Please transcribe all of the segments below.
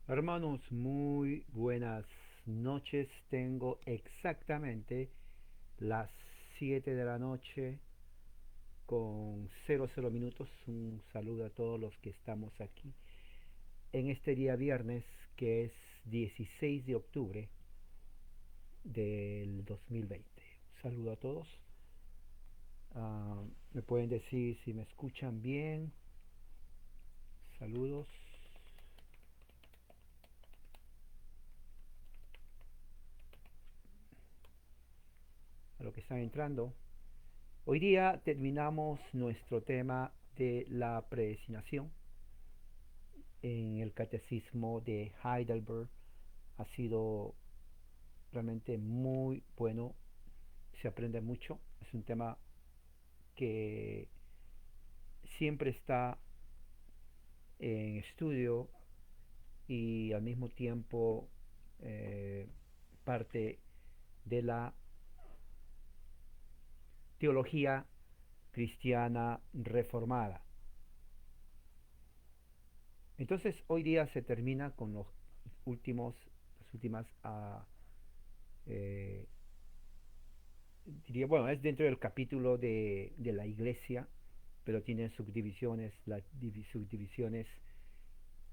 Hermanos, muy buenas noches. Tengo exactamente las 7 de la noche con 00 minutos. Un saludo a todos los que estamos aquí en este día viernes que es 16 de octubre del 2020. Un saludo a todos. Me pueden decir si me escuchan bien. Saludos a los que están entrando. Hoy día terminamos nuestro tema de la predestinación en el catecismo de Heidelberg. Ha sido realmente muy bueno, se aprende mucho, es un tema que siempre está en estudio y al mismo tiempo eh, parte de la teología cristiana reformada. Entonces hoy día se termina con las últimas eh, diría, bueno, es dentro del capítulo de la iglesia, pero tiene subdivisiones, las subdivisiones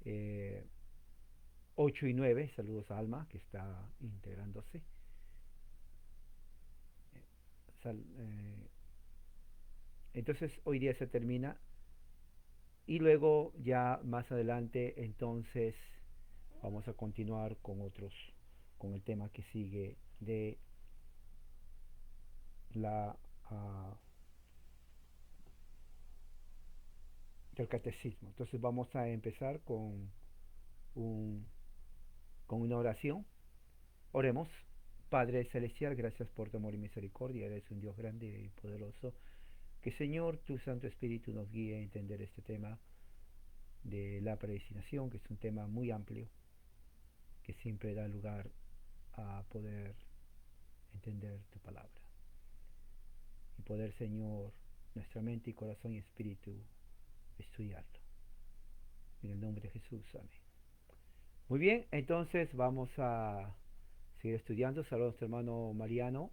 eh, 8 y 9. Saludos a Alma, que está integrándose. Entonces hoy día se termina y luego ya más adelante entonces vamos a continuar con el tema que sigue de la del catecismo. Entonces vamos a empezar un, con una oración. Oremos. Padre Celestial, gracias por tu amor y misericordia. Eres un Dios grande y poderoso. Que Señor, tu Santo Espíritu nos guíe a entender este tema de la predestinación, que es un tema muy amplio, que siempre da lugar a poder entender tu palabra. Y poder, Señor, nuestra mente y corazón y espíritu estudiarlo. En el nombre de Jesús, amén. Muy bien, entonces vamos a seguir estudiando. Saludos a nuestro hermano Mariano,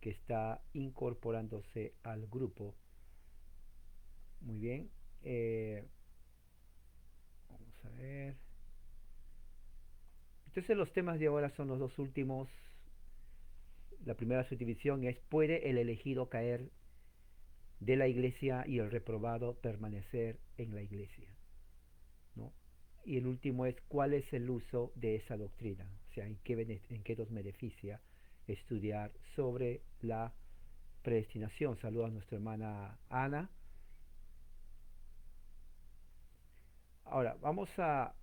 que está incorporándose al grupo. Muy bien. Vamos a ver. Entonces los temas de ahora son los dos últimos. La primera subdivisión es: ¿puede el elegido caer de la iglesia y el reprobado permanecer en la iglesia? ¿No? Y el último es: ¿cuál es el uso de esa doctrina? O sea, en qué nos beneficia estudiar sobre la predestinación. Saludos a nuestra hermana Ana. Ahora, vamos a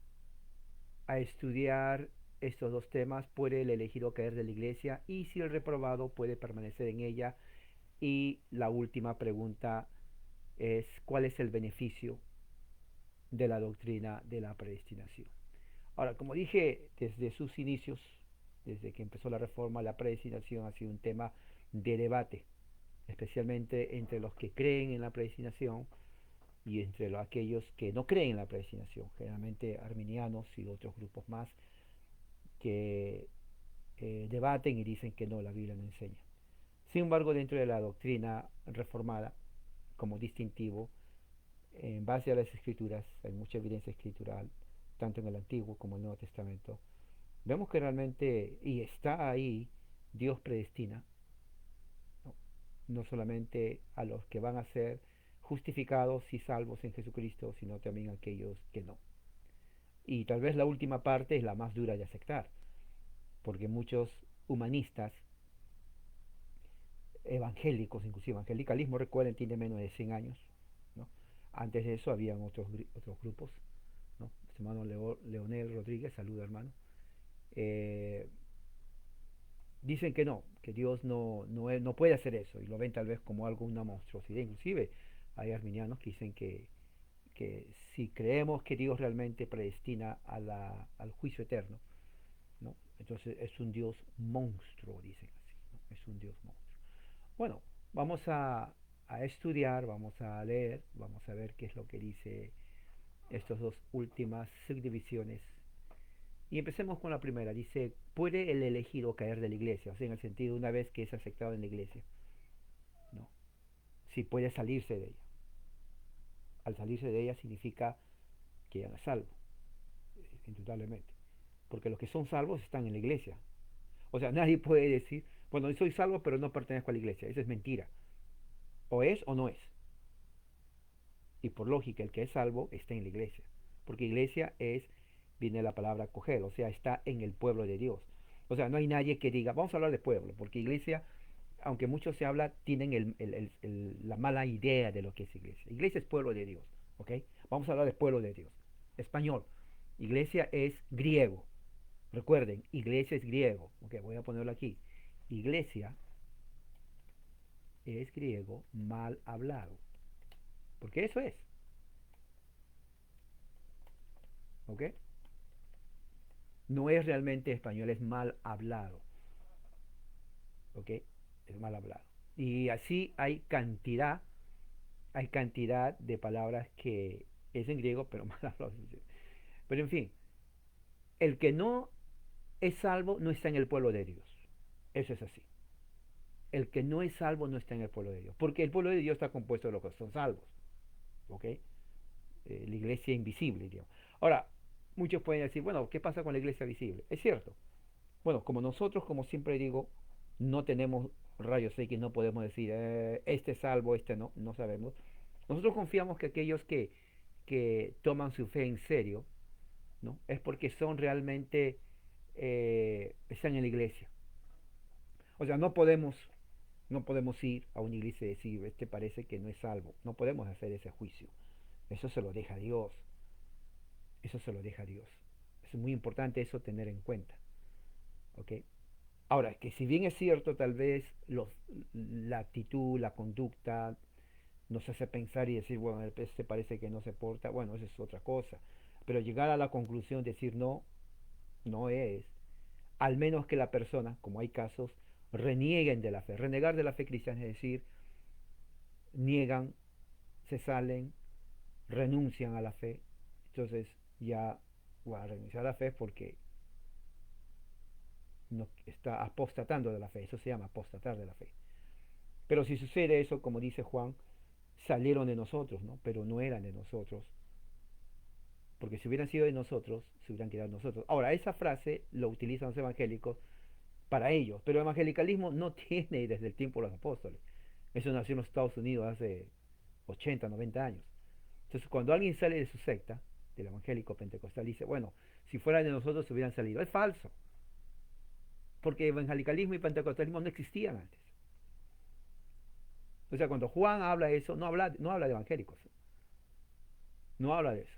estudiar estos dos temas. ¿Puede el elegido caer de la iglesia? Y si el reprobado puede permanecer en ella. Y la última pregunta es: ¿cuál es el beneficio de la doctrina de la predestinación? Ahora, como dije, desde sus inicios, desde que empezó la reforma, la predestinación ha sido un tema de debate, especialmente entre los que creen en la predestinación y entre aquellos que no creen en la predestinación, generalmente arminianos y otros grupos más que debaten y dicen que no, la Biblia no enseña. Sin embargo, dentro de la doctrina reformada, como distintivo, en base a las escrituras, hay mucha evidencia escritural, tanto en el Antiguo como en el Nuevo Testamento, vemos que realmente, y está ahí, Dios predestina, no, no solamente a los que van a ser justificados y salvos en Jesucristo, sino también a aquellos que no. Y tal vez la última parte es la más dura de aceptar, porque muchos humanistas evangélicos, inclusive evangelicalismo, recuerden, tiene menos de 100 años, ¿no? Antes de eso habían otros grupos, ¿no? Este hermano Leonel Rodríguez, saluda hermano. Eh, Dicen que Dios no puede hacer eso y lo ven tal vez como algo, una monstruosidad. Inclusive hay arminianos que dicen que si creemos que Dios realmente predestina al juicio eterno, ¿no? Entonces es un Dios monstruo, dicen así, ¿no? Es un Dios monstruo. Bueno, vamos a estudiar, vamos a leer, vamos a ver qué es lo que dice estas dos últimas subdivisiones Y empecemos con la primera. Dice, ¿puede el elegido caer de la iglesia? O sea, en el sentido, una vez que es aceptado en la iglesia. No. Sí, puede salirse de ella. Al salirse de ella significa que ya no es salvo, indudablemente. Porque los que son salvos están en la iglesia. O sea, nadie puede decir, bueno, soy salvo pero no pertenezco a la iglesia. Eso es mentira. O es o no es. Y por lógica, el que es salvo está en la iglesia. Porque iglesia es, viene la palabra coger, o sea, está en el pueblo de Dios. O sea, no hay nadie que diga, vamos a hablar de pueblo, porque iglesia, aunque mucho se habla, tienen la mala idea de lo que es iglesia. Iglesia es pueblo de Dios, ¿ok? Vamos a hablar de pueblo de Dios. Español. Iglesia es griego. Recuerden, iglesia es griego. Ok, voy a ponerlo aquí. Iglesia es griego mal hablado. Porque eso es. ¿Ok? No es realmente español, es mal hablado. ¿Ok? Es mal hablado. Y así hay cantidad de palabras que es en griego, pero mal hablado. Pero en fin, el que no es salvo no está en el pueblo de Dios. Eso es así. El que no es salvo no está en el pueblo de Dios. Porque el pueblo de Dios está compuesto de los que son salvos. ¿Ok? La iglesia invisible, digamos. Ahora, muchos pueden decir, bueno, ¿qué pasa con la iglesia visible? Es cierto. Bueno, como nosotros, como siempre digo, no tenemos rayos X, no podemos decir, este es salvo, este no, no sabemos. Nosotros confiamos que aquellos que toman su fe en serio, ¿no? Es porque son realmente, están en la iglesia. O sea, no podemos ir a una iglesia y decir, este parece que no es salvo. No podemos hacer ese juicio. Eso se lo deja a Dios. Eso se lo deja a Dios. Es muy importante eso tener en cuenta. ¿Ok? Ahora, que si bien es cierto, tal vez la actitud, la conducta nos hace pensar y decir, bueno, este parece que no se porta, bueno, eso es otra cosa. Pero llegar a la conclusión de decir no, no es, al menos que la persona, como hay casos, renieguen de la fe. Renegar de la fe cristiana es decir, niegan, se salen, renuncian a la fe. Entonces ya, bueno, renunciar a la fe porque no está apostatando de la fe. Eso se llama apostatar de la fe. Pero si sucede eso, como dice Juan, salieron de nosotros, ¿no? Pero no eran de nosotros. Porque si hubieran sido de nosotros, se hubieran quedado nosotros. Ahora, esa frase lo utilizan los evangélicos para ellos. Pero el evangelicalismo no tiene desde el tiempo de los apóstoles. Eso nació en los Estados Unidos hace 80, 90 años. Entonces, cuando alguien sale de su secta, del evangélico pentecostal, dice, bueno, si fueran de nosotros se hubieran salido. Es falso. Porque evangelicalismo y pentecostalismo no existían antes. O sea, cuando Juan habla de eso, no habla de evangélicos. No habla de eso.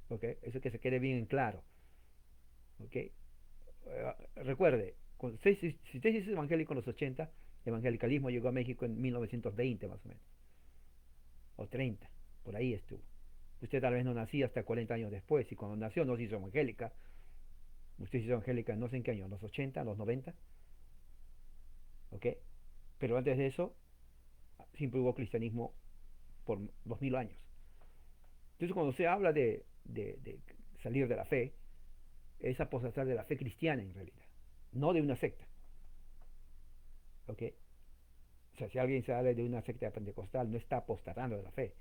¿Ok? Eso que se quede bien en claro. ¿Ok? Recuerde, si usted es evangélico en los 80, el evangelicalismo llegó a México en 1920 más o menos. O 30. Por ahí estuvo. Usted tal vez no nacía hasta 40 años después. Y cuando nació no se hizo evangélica. Usted se hizo evangélica no sé en qué año, los 80, los 90. ¿Ok? Pero antes de eso, siempre hubo cristianismo por 2000 años. Entonces, cuando se habla de salir de la fe, es apostatar de la fe cristiana en realidad, no de una secta. ¿Ok? O sea, si alguien sale de una secta pentecostal, no está apostatando de la fe.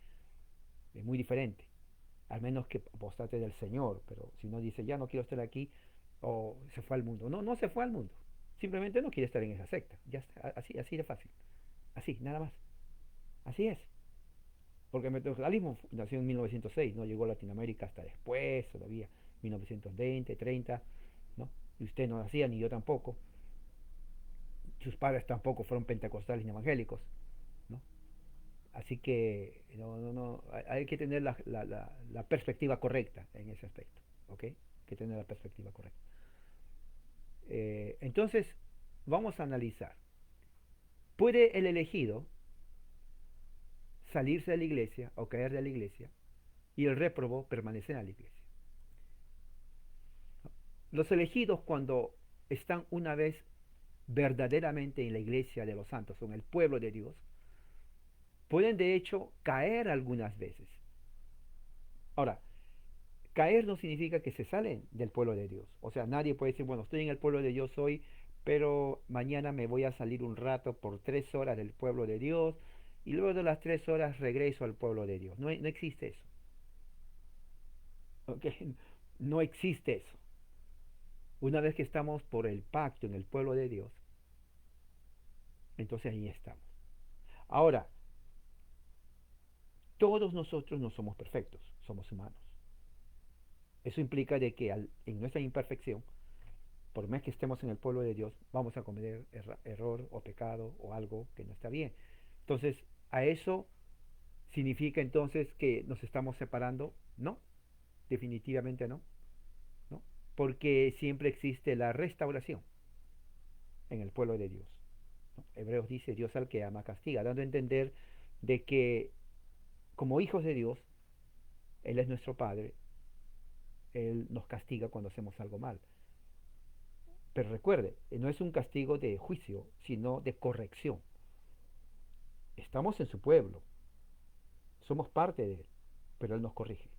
Es muy diferente. Al menos que apostate del Señor. Pero si no dice, ya no quiero estar aquí, o se fue al mundo. No, no se fue al mundo. Simplemente no quiere estar en esa secta. Ya está. Así de fácil. Así, nada más. Así es. Porque el metodismo nació en 1906, no llegó a Latinoamérica hasta después, todavía, 1920, 30, ¿no? Y usted no nacía, ni yo tampoco. Sus padres tampoco fueron pentecostales ni evangélicos, ¿no? Así que no, hay que tener la perspectiva correcta en ese aspecto, ¿ok? Hay que tener la perspectiva correcta. Entonces, vamos a analizar. ¿Puede el elegido salirse de la iglesia o caer de la iglesia y el réprobo permanecer en la iglesia? Los elegidos, cuando están una vez verdaderamente en la iglesia de los santos, o en el pueblo de Dios, pueden de hecho caer algunas veces. Ahora, Caer no significa que se salen del pueblo de Dios. O sea, nadie puede decir, bueno, estoy en el pueblo de Dios hoy, pero mañana me voy a salir un rato por 3 horas del pueblo de Dios y luego de las 3 horas regreso al pueblo de Dios. No, no existe eso. ¿Ok? No existe eso. Una vez que estamos por el pacto en el pueblo de Dios, entonces ahí estamos. Ahora, todos nosotros no somos perfectos, somos humanos. Eso implica de que en nuestra imperfección, por más que estemos en el pueblo de Dios, vamos a cometer error o pecado o algo que no está bien. Entonces, ¿a eso significa entonces que nos estamos separando? No, definitivamente no, ¿no? Porque siempre existe la restauración en el pueblo de Dios, ¿no? Hebreos dice, Dios al que ama castiga, dando a entender de que como hijos de Dios, Él es nuestro Padre, Él nos castiga cuando hacemos algo mal. Pero recuerde, no es un castigo de juicio, sino de corrección. Estamos en su pueblo, somos parte de Él, pero Él nos corrige,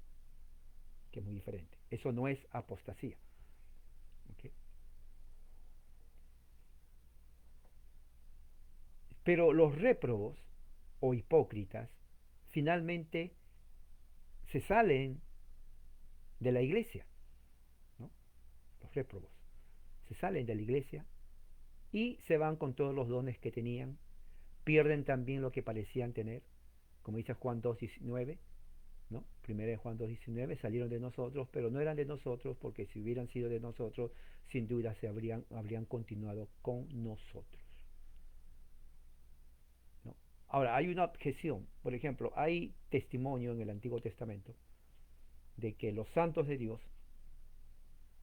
que es muy diferente. Eso no es apostasía. ¿Okay? Pero los réprobos o hipócritas finalmente se salen de la iglesia, ¿no? Los réprobos se salen de la iglesia y se van con todos los dones que tenían, pierden también lo que parecían tener, como dice Juan 2:19, ¿no? Primera de Juan 2:19, salieron de nosotros, pero no eran de nosotros, porque si hubieran sido de nosotros, sin duda habrían continuado con nosotros, ¿no? Ahora, hay una objeción, por ejemplo, hay testimonio en el Antiguo Testamento de que los santos de Dios,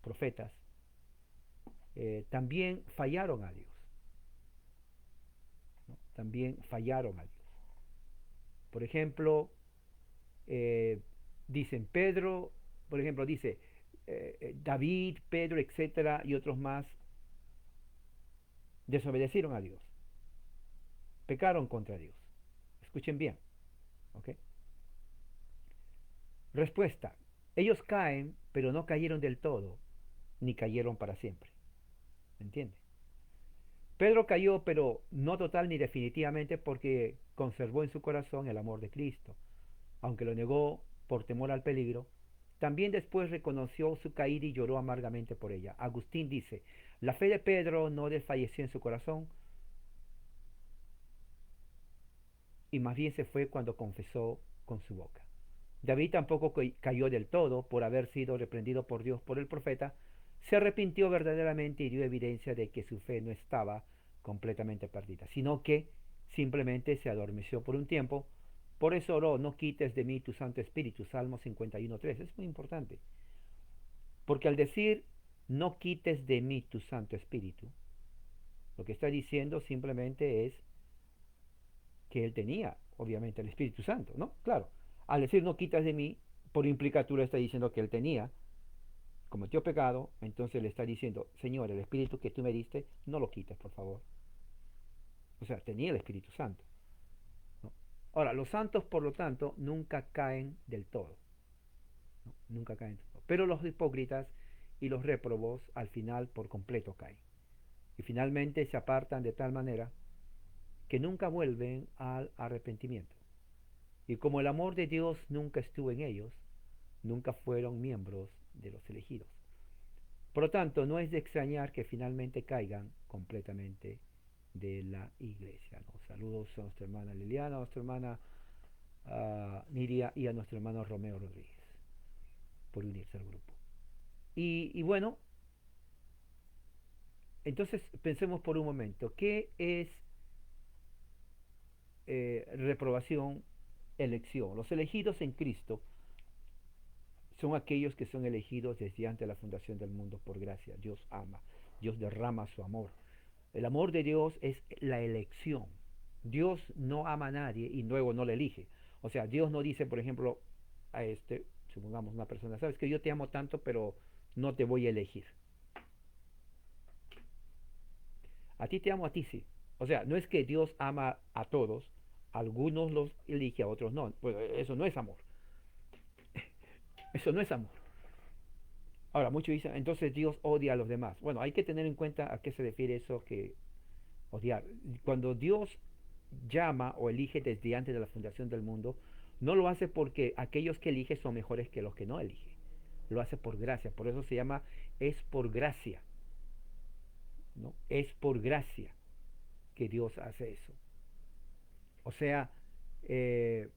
profetas, también fallaron a Dios, ¿no? También fallaron a Dios. Por ejemplo, eh, dicen Pedro, por ejemplo, dice David, Pedro, etcétera, y otros más, desobedecieron a Dios, pecaron contra Dios. Escuchen bien, ¿ok? Respuesta, ellos caen, pero no cayeron del todo, ni cayeron para siempre. ¿Me entiende? Pedro cayó, pero no total ni definitivamente, porque conservó en su corazón el amor de Cristo. Aunque lo negó por temor al peligro, también después reconoció su caída y lloró amargamente por ella. Agustín dice, la fe de Pedro no desfalleció en su corazón, y más bien se fue cuando confesó con su boca. David tampoco cayó del todo por haber sido reprendido por Dios por el profeta, se arrepintió verdaderamente y dio evidencia de que su fe no estaba completamente perdida, sino que simplemente se adormeció por un tiempo. Por eso oró, no quites de mí tu Santo Espíritu, Salmo 51:3. Es muy importante, porque al decir no quites de mí tu Santo Espíritu, lo que está diciendo simplemente es que él tenía, obviamente, el Espíritu Santo, ¿no? Claro, al decir no quitas de mí, por implicatura está diciendo que él tenía, cometió pecado, entonces le está diciendo, Señor, el Espíritu que tú me diste, no lo quites, por favor. O sea, tenía el Espíritu Santo, ¿no? Ahora, los santos, por lo tanto, nunca caen del todo, ¿no? Nunca caen del todo. Pero los hipócritas y los réprobos al final por completo caen. Y finalmente se apartan de tal manera que nunca vuelven al arrepentimiento. Y como el amor de Dios nunca estuvo en ellos, nunca fueron miembros de los elegidos. Por lo tanto, no es de extrañar que finalmente caigan completamente de la iglesia, ¿no? Saludos a nuestra hermana Liliana, a nuestra hermana Niria y a nuestro hermano Romeo Rodríguez por unirse al grupo. Y bueno, entonces pensemos por un momento, ¿qué es reprobación, elección? Los elegidos en Cristo son aquellos que son elegidos desde antes de la fundación del mundo por gracia. Dios ama, Dios derrama su amor. El amor de Dios es la elección. Dios no ama a nadie y luego no le elige. O sea, Dios no dice, por ejemplo, a supongamos una persona, sabes que yo te amo tanto, pero no te voy a elegir. A ti te amo, a ti sí. O sea, no es que Dios ama a todos, algunos los elige, a otros no. Pues eso no es amor. Eso no es amor. Ahora, muchos dicen, entonces Dios odia a los demás. Bueno, hay que tener en cuenta a qué se refiere eso que odiar. Cuando Dios llama o elige desde antes de la fundación del mundo, no lo hace porque aquellos que elige son mejores que los que no elige. Lo hace por gracia. Por eso se llama es por gracia. ¿No? Es por gracia que Dios hace eso. O sea, eh,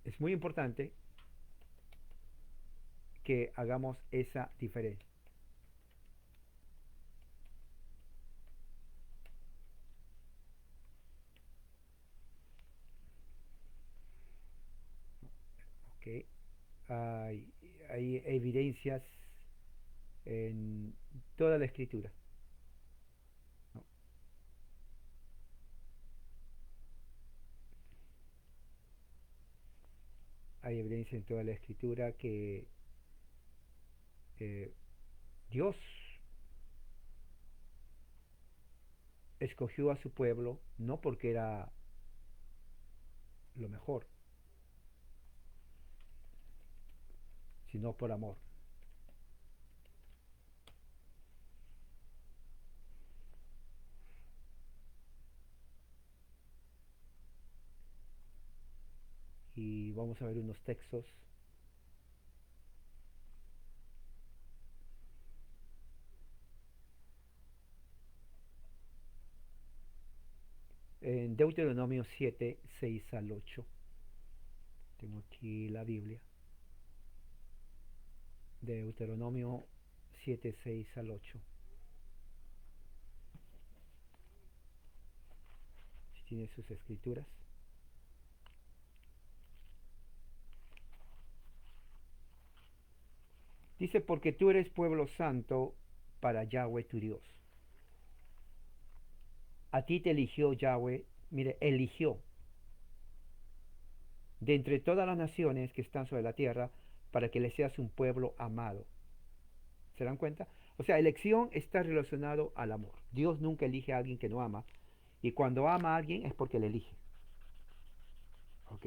es muy importante que hagamos esa diferencia. ¿Okay? Hay, hay evidencias en toda la escritura. ¿No? Hay evidencia en toda la escritura que eh, Dios escogió a su pueblo no porque era lo mejor, sino por amor. Y vamos a ver unos textos. En Deuteronomio 7, 6 al 8. Tengo aquí la Biblia. Deuteronomio 7, 6 al 8. Si tiene sus escrituras. Dice, porque tú eres pueblo santo para Yahweh tu Dios. A ti te eligió Yahweh, mire, eligió de entre todas las naciones que están sobre la tierra para que le seas un pueblo amado. ¿Se dan cuenta? O sea, elección está relacionado al amor. Dios nunca elige a alguien que no ama. Y cuando ama a alguien es porque le elige. ¿Ok?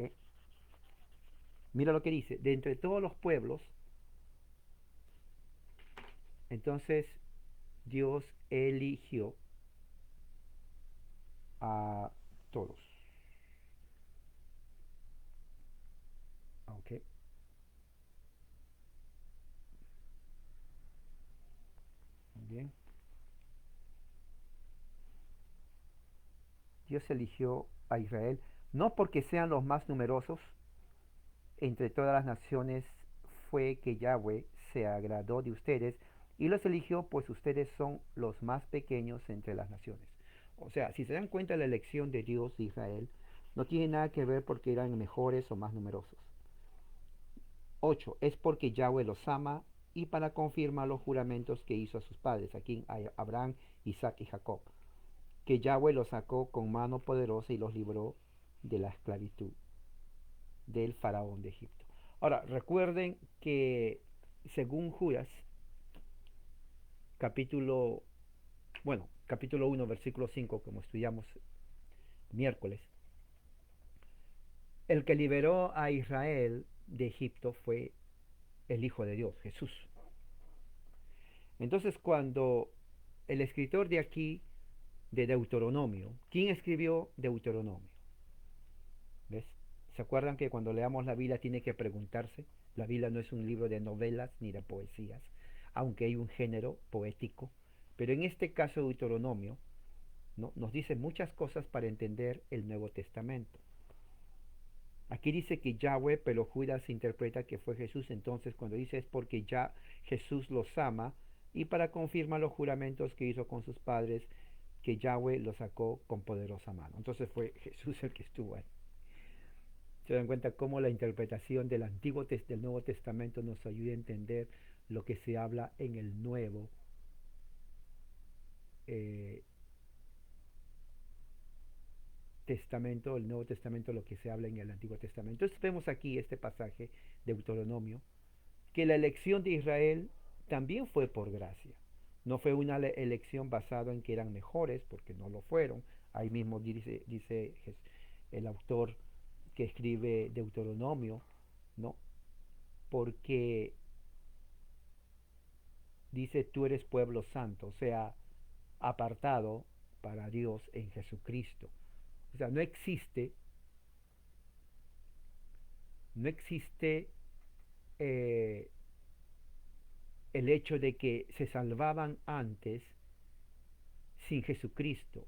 Mira lo que dice. De entre todos los pueblos, entonces Dios eligió a todos. ¿Ok? Muy bien. Dios eligió a Israel no porque sean los más numerosos entre todas las naciones, fue que Yahweh se agradó de ustedes y los eligió pues ustedes son los más pequeños entre las naciones. O sea, si se dan cuenta, la elección de Dios de Israel no tiene nada que ver porque eran mejores o más numerosos. 8. Es porque Yahweh los ama y para confirmar los juramentos que hizo a sus padres, aquí Abraham, Isaac y Jacob, que Yahweh los sacó con mano poderosa y los libró de la esclavitud del faraón de Egipto. Ahora, recuerden que según Judas, capítulo, capítulo 1, versículo 5, como estudiamos miércoles, el que liberó a Israel de Egipto fue el Hijo de Dios, Jesús. Entonces, cuando el escritor de aquí, de Deuteronomio, ¿quién escribió Deuteronomio? ¿Ves? ¿Se acuerdan que cuando leamos la Biblia tiene que preguntarse? La Biblia no es un libro de novelas ni de poesías, aunque hay un género poético. Pero en este caso Deuteronomio, ¿no?, nos dice muchas cosas para entender el Nuevo Testamento. Aquí dice que Yahweh, pero Judas interpreta que fue Jesús. Entonces cuando dice es porque ya Jesús los ama y para confirmar los juramentos que hizo con sus padres, que Yahweh los sacó con poderosa mano. Entonces fue Jesús el que estuvo ahí. Se dan cuenta cómo la interpretación del del Nuevo Testamento nos ayuda a entender lo que se habla en el eh, Testamento, el Nuevo Testamento, lo que se habla en el Antiguo Testamento. Entonces vemos aquí este pasaje de Deuteronomio, que la elección de Israel también fue por gracia. No fue una elección basada en que eran mejores, porque no lo fueron. Ahí mismo dice el autor que escribe Deuteronomio, ¿no? Porque dice tú eres pueblo santo, o sea, apartado para Dios en Jesucristo. O sea, no existe eh, el hecho de que se salvaban antes sin Jesucristo.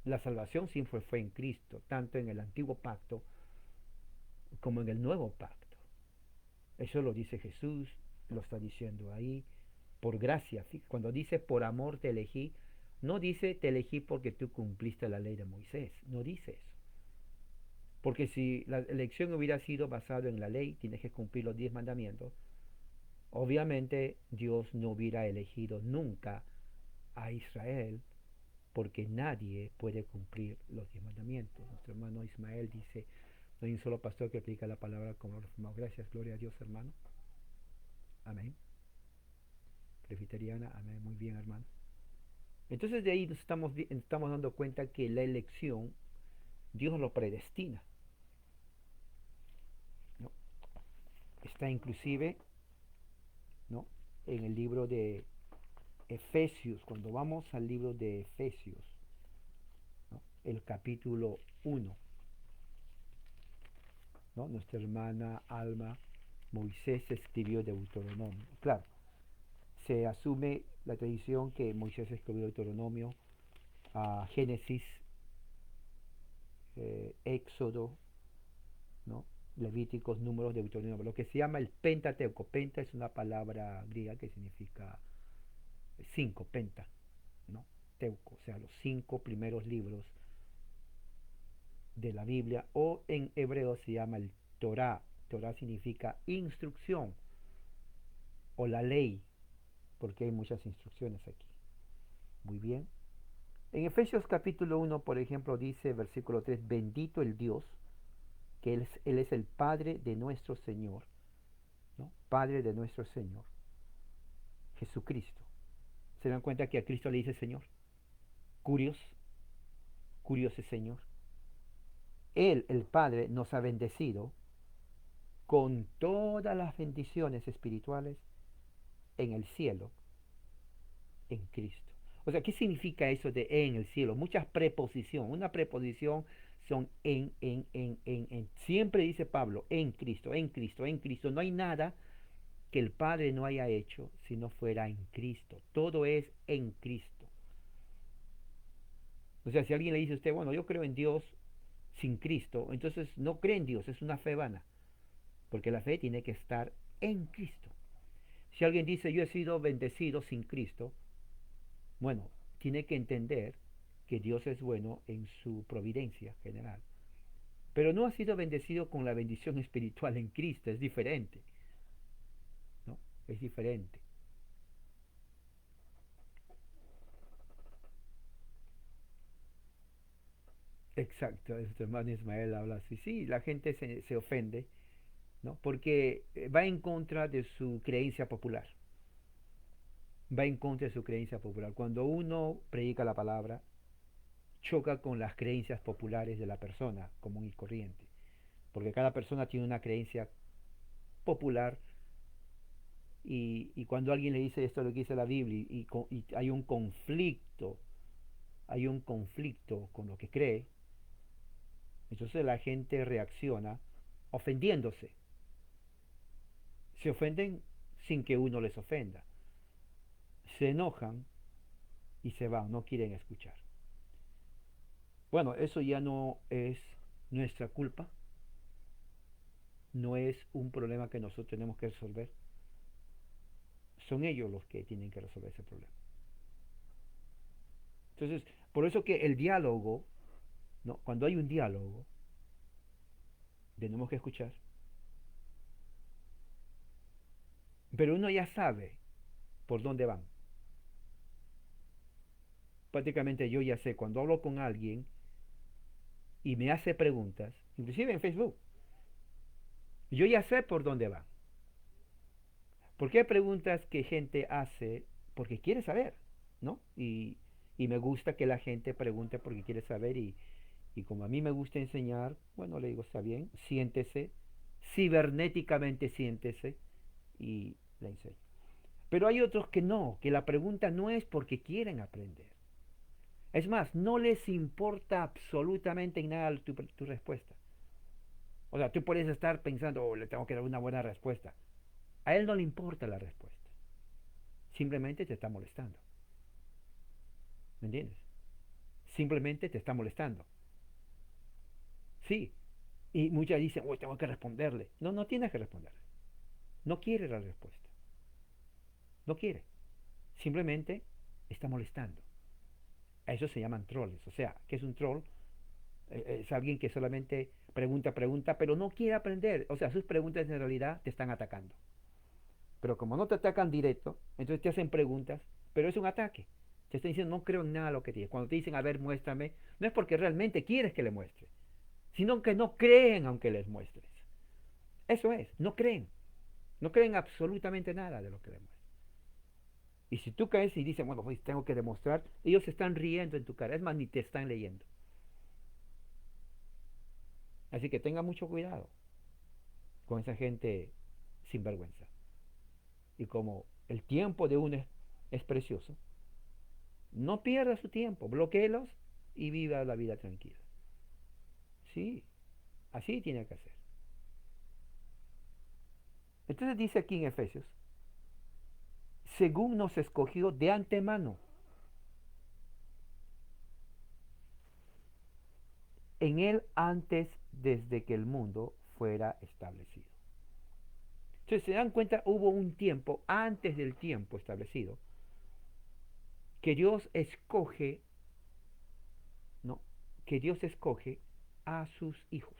La salvación siempre fue en Cristo, tanto en el antiguo pacto como en el nuevo pacto. Eso lo dice Jesús, lo está diciendo ahí, por gracia. Cuando dice por amor te elegí, no dice te elegí porque tú cumpliste la ley de Moisés, no dice eso. Porque si la elección hubiera sido basada en la ley, tienes que cumplir los 10 mandamientos, obviamente Dios no hubiera elegido nunca a Israel, porque nadie puede cumplir los 10 mandamientos. Nuestro hermano Ismael dice, no hay un solo pastor que aplica la palabra como reformado. Gracias, gloria a Dios, hermano. Amén. Presbiteriana, amén. Muy bien, hermano. Entonces de ahí nos estamos dando cuenta que la elección, Dios lo predestina, ¿no? Está inclusive, ¿no?, en el libro de Efesios. Cuando vamos al libro de Efesios, ¿no?, el capítulo 1, ¿no?, nuestra hermana Alma Moisés escribió Deuteronomio. Claro, se asume la tradición que Moisés escribió Deuteronomio, a Génesis, Éxodo, ¿no?, Levíticos, Números, Deuteronomio, lo que se llama el Pentateuco. Penta es una palabra griega que significa 5, penta, ¿no? Teuco, o sea, los 5 primeros libros de la Biblia, o en hebreo se llama el Torah. Torah significa instrucción o la ley, porque hay muchas instrucciones aquí. Muy bien. En Efesios capítulo 1, por ejemplo, dice, versículo 3, bendito el Dios, que Él es el Padre de nuestro Señor, ¿no? Padre de nuestro Señor, Jesucristo. ¿Se dan cuenta que a Cristo le dice Señor? Curios, curioso Señor. Él, el Padre, nos ha bendecido con todas las bendiciones espirituales en el cielo, en Cristo. O sea, ¿qué significa eso de en el cielo? Muchas preposiciones. Una preposición son en. Siempre dice Pablo, en Cristo, en Cristo, en Cristo. No hay nada que el Padre no haya hecho si no fuera en Cristo. Todo es en Cristo. O sea, si alguien le dice a usted, bueno, yo creo en Dios sin Cristo, entonces no cree en Dios, es una fe vana. Porque la fe tiene que estar en Cristo. Si alguien dice, yo he sido bendecido sin Cristo, bueno, tiene que entender que Dios es bueno en su providencia general. Pero no ha sido bendecido con la bendición espiritual en Cristo, es diferente, ¿no? Es diferente. Exacto, este hermano Ismael habla así. Sí, la gente se ofende, ¿no? Porque va en contra de su creencia popular. Va en contra de su creencia popular. Cuando uno predica la palabra, choca con las creencias populares de la persona común y corriente. Porque cada persona tiene una creencia popular, y cuando alguien le dice esto es lo que dice la Biblia, y hay un conflicto con lo que cree, entonces la gente reacciona ofendiéndose. Se ofenden sin que uno les ofenda. Se enojan y se van, no quieren escuchar. Bueno, eso ya no es nuestra culpa, no es un problema que nosotros tenemos que resolver. Son ellos los que tienen que resolver ese problema. Entonces, por eso que el diálogo, ¿no?, cuando hay un diálogo, tenemos que escuchar. Pero uno ya sabe por dónde van. Prácticamente yo ya sé, cuando hablo con alguien y me hace preguntas, inclusive en Facebook, yo ya sé por dónde va. Porque hay preguntas que gente hace porque quiere saber, ¿no? Y me gusta que la gente pregunte porque quiere saber, y como a mí me gusta enseñar, bueno, le digo, está bien, siéntese, cibernéticamente siéntese y le enseño. Pero hay otros que no, que la pregunta no es porque quieren aprender. Es más, no les importa absolutamente en nada tu respuesta. O sea, tú puedes estar pensando, oh, le tengo que dar una buena respuesta. A él no le importa la respuesta. Simplemente te está molestando. ¿Me entiendes? Simplemente te está molestando. Sí. Y muchas dicen, oh, tengo que responderle. No, no tienes que responderle. No quiere la respuesta. No quiere. Simplemente está molestando. A eso se llaman trolls. O sea, ¿qué es un troll? Es alguien que solamente pregunta, pero no quiere aprender. O sea, sus preguntas en realidad te están atacando. Pero como no te atacan directo, entonces te hacen preguntas, pero es un ataque. Te están diciendo, no creo en nada de lo que tienes. Cuando te dicen, a ver, muéstrame, no es porque realmente quieres que le muestres, sino que no creen aunque les muestres. Eso es, no creen. No creen absolutamente nada de lo que les muestres. Y si tú caes y dices, bueno, pues tengo que demostrar, ellos se están riendo en tu cara. Es más, ni te están leyendo. Así que tenga mucho cuidado con esa gente sin vergüenza. Y como el tiempo de uno es precioso, no pierda su tiempo, bloqueelos y viva la vida tranquila. Sí, así tiene que hacer. Entonces dice aquí en Efesios, según nos escogió de antemano en él antes desde que el mundo fuera establecido. Entonces se dan cuenta, hubo un tiempo antes del tiempo establecido que Dios escoge, no, que Dios escoge a sus hijos.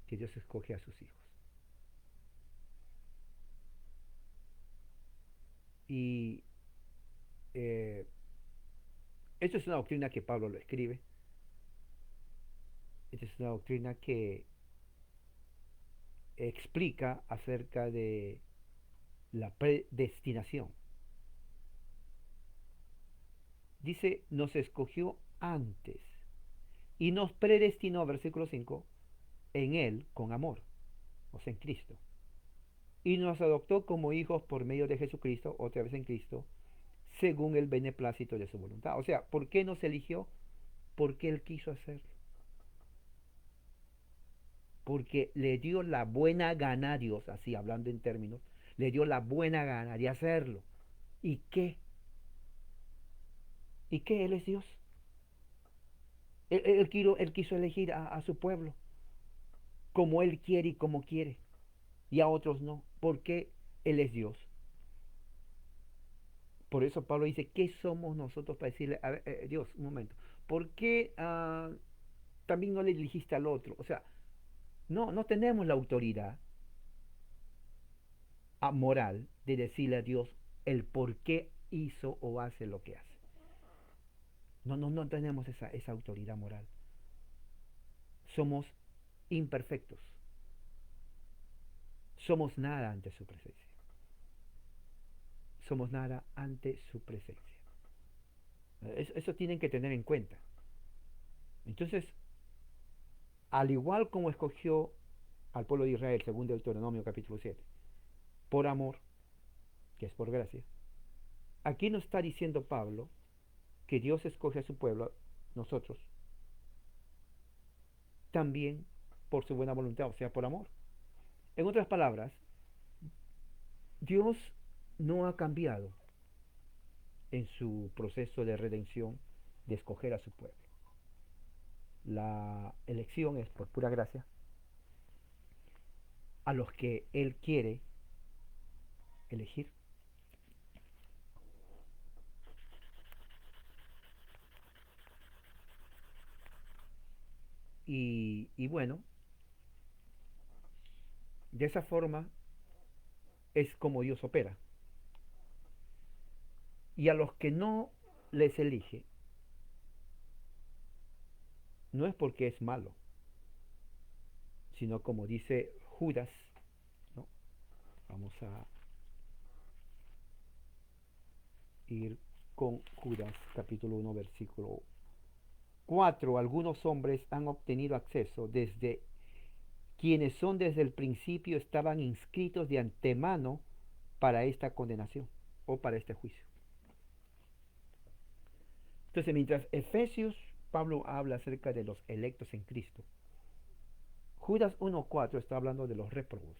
Que Dios escoge a sus hijos. Y eh, esto es una doctrina que Pablo lo escribe. Esta es una doctrina que explica acerca de la predestinación. Dice, nos escogió antes y nos predestinó, versículo 5, en Él con amor, o sea, en Cristo. Y nos adoptó como hijos por medio de Jesucristo, otra vez en Cristo, según el beneplácito de su voluntad. O sea, ¿por qué nos eligió? Porque Él quiso hacerlo. Porque le dio la buena gana a Dios, así hablando en términos, le dio la buena gana de hacerlo. ¿Y qué? ¿Y qué? Él es Dios. Él quiso elegir a su pueblo como Él quiere y como quiere, y a otros no, porque Él es Dios. Por eso Pablo dice, ¿qué somos nosotros para decirle, a ver, Dios, un momento, ¿por qué también no le elegiste al otro? O sea, no tenemos la autoridad moral de decirle a Dios el por qué hizo o hace lo que hace. No tenemos esa autoridad moral. Somos imperfectos. Somos nada ante su presencia. Somos nada ante su presencia. Eso tienen que tener en cuenta. Entonces, al igual como escogió al pueblo de Israel, según Deuteronomio capítulo 7, por amor, que es por gracia, aquí nos está diciendo Pablo que Dios escoge a su pueblo, nosotros, también por su buena voluntad, o sea, por amor. En otras palabras, Dios no ha cambiado en su proceso de redención de escoger a su pueblo. La elección es por pura gracia a los que Él quiere elegir. Y bueno, de esa forma es como Dios opera. Y a los que no les elige, no es porque es malo, sino como dice Judas, ¿no? Vamos a ir con Judas capítulo 1 versículo 4. Algunos hombres han obtenido acceso desde quienes son desde el principio estaban inscritos de antemano para esta condenación o para este juicio. Entonces, mientras Efesios, Pablo habla acerca de los electos en Cristo, Judas 1:4 está hablando de los réprobos,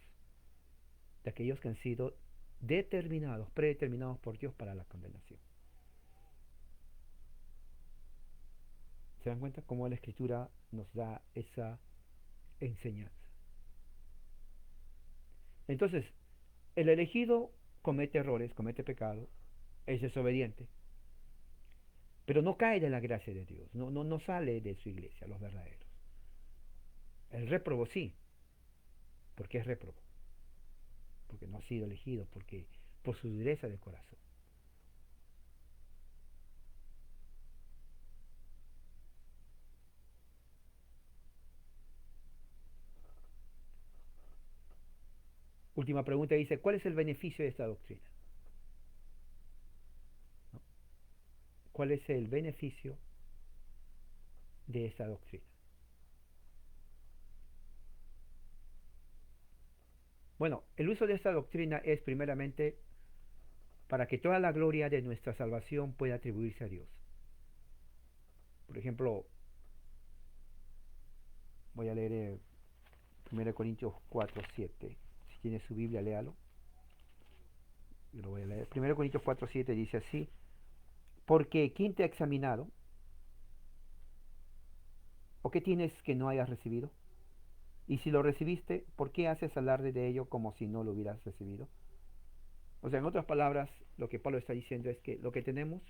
de aquellos que han sido determinados, predeterminados por Dios para la condenación. ¿Se dan cuenta cómo la Escritura nos da esa enseñanza? Entonces, el elegido comete errores, comete pecado, es desobediente, pero no cae de la gracia de Dios, no sale de su iglesia, los verdaderos. El réprobo sí, porque es réprobo, porque no ha sido elegido, porque por su dureza de corazón. Última pregunta dice, ¿cuál es el beneficio de esta doctrina? ¿No? ¿Cuál es el beneficio de esta doctrina? Bueno, el uso de esta doctrina es primeramente para que toda la gloria de nuestra salvación pueda atribuirse a Dios. Por ejemplo, voy a leer 1 Corintios 4:7. Si tiene su Biblia, léalo. Yo lo voy a leer. 1 Corintios 4:7 dice así, porque ¿quién te ha examinado? ¿O qué tienes que no hayas recibido? Y si lo recibiste, ¿por qué haces alarde de ello como si no lo hubieras recibido? O sea, en otras palabras, lo que Pablo está diciendo es que lo que tenemos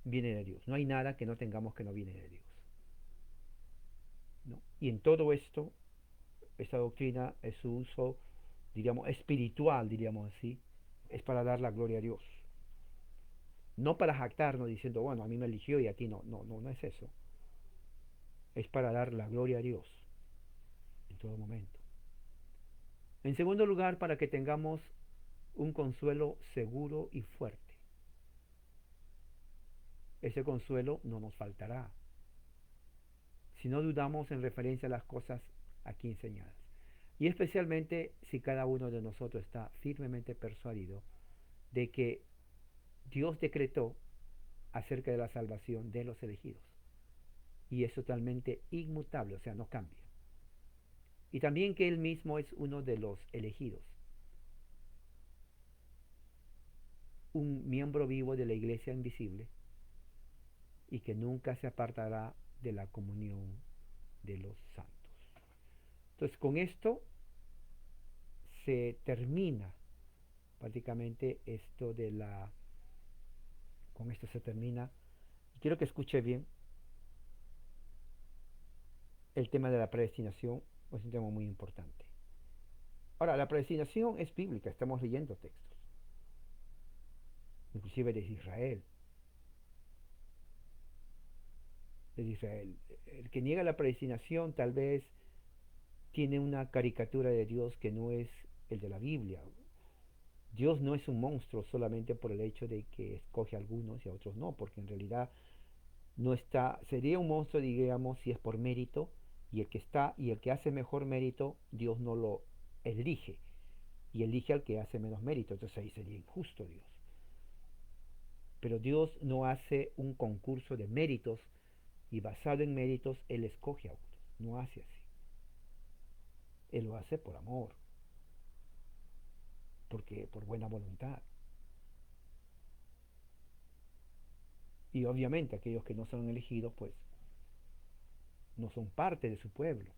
viene de Dios. No hay nada que no tengamos que no viene de Dios, ¿no? Y en todo esto, esta doctrina es su uso, diríamos, espiritual, diríamos así, es para dar la gloria a Dios. No para jactarnos diciendo, bueno, a mí me eligió y a ti no. No es eso. Es para dar la gloria a Dios en todo momento. En segundo lugar, para que tengamos un consuelo seguro y fuerte. Ese consuelo no nos faltará si no dudamos en referencia a las cosas aquí enseñadas. Y especialmente si cada uno de nosotros está firmemente persuadido de que Dios decretó acerca de la salvación de los elegidos. Y es totalmente inmutable, o sea, no cambia. Y también que Él mismo es uno de los elegidos, un miembro vivo de la iglesia invisible y que nunca se apartará de la comunión de los santos. Entonces, con esto se termina prácticamente esto de la... Con esto se termina. Quiero que escuche bien el tema de la predestinación, es un tema muy importante. Ahora, la predestinación es bíblica, estamos leyendo textos, inclusive desde Israel. Desde Israel. El que niega la predestinación tal vez tiene una caricatura de Dios que no es el de la Biblia. Dios no es un monstruo solamente por el hecho de que escoge a algunos y a otros no, porque en realidad no está, sería un monstruo, digamos, si es por mérito, y el que está y el que hace mejor mérito, Dios no lo elige, y elige al que hace menos mérito, entonces ahí sería injusto Dios. Pero Dios no hace un concurso de méritos y basado en méritos Él escoge a otros, no hace así. Él lo hace por amor, porque por buena voluntad. Y obviamente aquellos que no son elegidos, pues no son parte de su pueblo.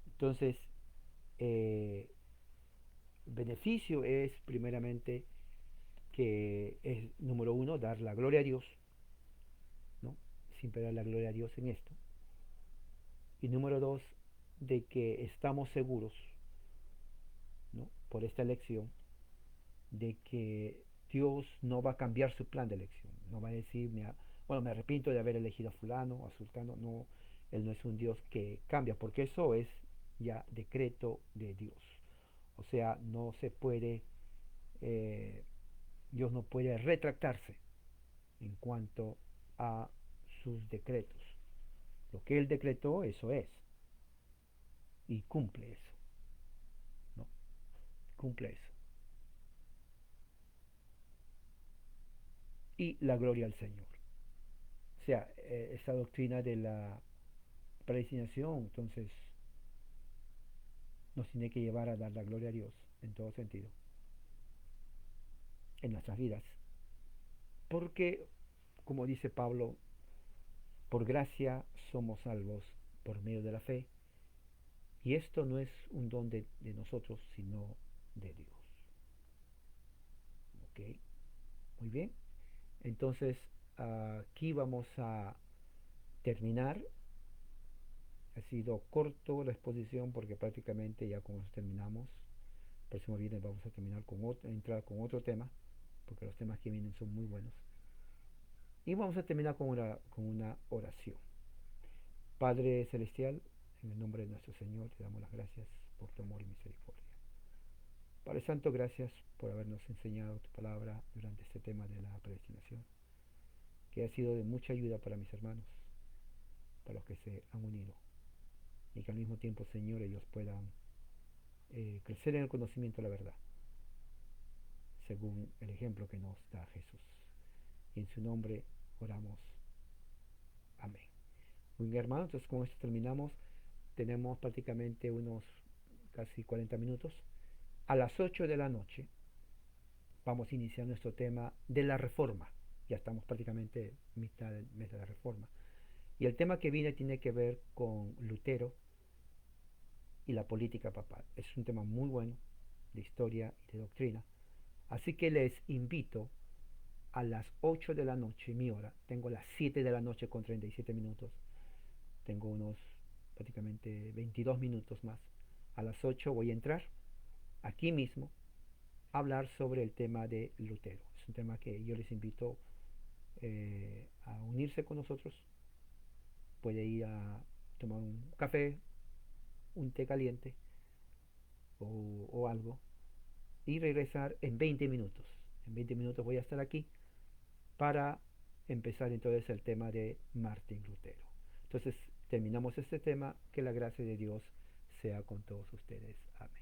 Entonces, el beneficio es primeramente que es, número uno, dar la gloria a Dios, ¿no? Siempre dar la gloria a Dios en esto. Y número dos, de que estamos seguros, ¿no? Por esta elección, de que Dios no va a cambiar su plan de elección. No va a decir, bueno, me arrepiento de haber elegido a fulano o a sultano. No, Él no es un Dios que cambia, porque eso es ya decreto de Dios. O sea, no se puede, Dios no puede retractarse en cuanto a sus decretos. Lo que él decretó, eso es. Y cumple eso, ¿no? Cumple eso. Y la gloria al Señor. O sea, esa doctrina de la predestinación, entonces, nos tiene que llevar a dar la gloria a Dios en todo sentido, en nuestras vidas. Porque, como dice Pablo, por gracia somos salvos por medio de la fe. Y esto no es un don de nosotros, sino de Dios. ¿Ok? Muy bien. Entonces, aquí vamos a terminar. Ha sido corto la exposición porque prácticamente ya con eso terminamos. El próximo viernes vamos a terminar con entrar con otro tema, porque los temas que vienen son muy buenos. Y vamos a terminar con una oración. Padre Celestial, en el nombre de nuestro Señor, te damos las gracias por tu amor y misericordia. Padre Santo, gracias por habernos enseñado tu palabra durante este tema de la predestinación, que ha sido de mucha ayuda para mis hermanos, para los que se han unido, y que al mismo tiempo, Señor, ellos puedan crecer en el conocimiento de la verdad, según el ejemplo que nos da Jesús. Y en su nombre oramos. Amén. Muy bien, hermanos, entonces con esto terminamos. Tenemos prácticamente unos casi 40 minutos. A las 8 de la noche vamos a iniciar nuestro tema de la reforma. Ya estamos prácticamente en mitad del mes de la reforma. Y el tema que viene tiene que ver con Lutero y la política papal. Es un tema muy bueno de historia y de doctrina. Así que les invito a las 8 de la noche, mi hora. Tengo las 7 de la noche con 37 minutos. Tengo unos prácticamente 22 minutos más. A las 8 voy a entrar aquí mismo a hablar sobre el tema de Lutero. Es un tema que yo les invito a unirse con nosotros. Puede ir a tomar un café, un té caliente o algo y regresar en 20 minutos. En 20 minutos voy a estar aquí para empezar entonces el tema de Martín Lutero. Entonces terminamos este tema, que la gracia de Dios sea con todos ustedes. Amén.